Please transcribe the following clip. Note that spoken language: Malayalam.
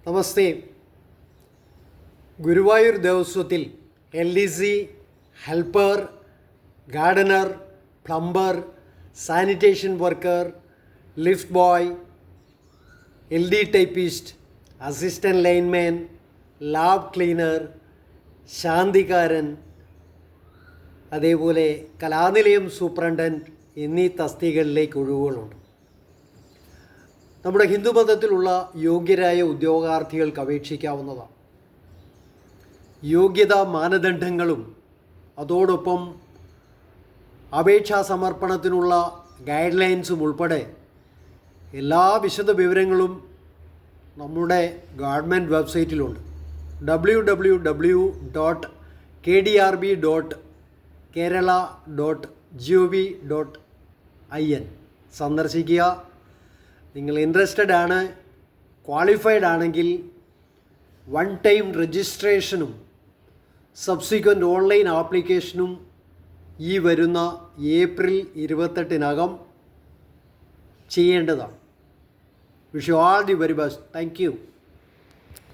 നമസ്തേ. ഗുരുവായൂർ ദേവസ്വത്തിൽ LDC, helper, gardener, plumber, sanitation worker, lift boy, LD typist, assistant lineman, lab cleaner, ശാന്തികാരൻ, അതേപോലെ കലാനിലയം സൂപ്രണ്ടൻറ്റ് എന്നീ തസ്തികകളിലേക്ക് ഒഴിവുകളുണ്ട്. നമ്മുടെ ഹിന്ദുമതത്തിലുള്ള യോഗ്യരായ ഉദ്യോഗാർത്ഥികൾക്ക് അപേക്ഷിക്കാവുന്നതാണ്. യോഗ്യതാ മാനദണ്ഡങ്ങളും അതോടൊപ്പം അപേക്ഷാ സമർപ്പണത്തിനുള്ള ഗൈഡ് ലൈൻസും ഉൾപ്പെടെ എല്ലാ വിശദ വിവരങ്ങളും നമ്മുടെ ഗവൺമെൻറ് വെബ്സൈറ്റിലുണ്ട്. www.kdrb.kerala.gov.in സന്ദർശിക്കുക. നിങ്ങൾ ഇൻട്രസ്റ്റഡ് ആണ്, ക്വാളിഫൈഡ് ആണെങ്കിൽ വൺ ടൈം രജിസ്ട്രേഷനും സബ്സിക്വൻ്റ് ഓൺലൈൻ ആപ്ലിക്കേഷനും ഈ വരുന്ന ഏപ്രിൽ 28 ചെയ്യേണ്ടതാണ്. Wish you all the very best. Thank you.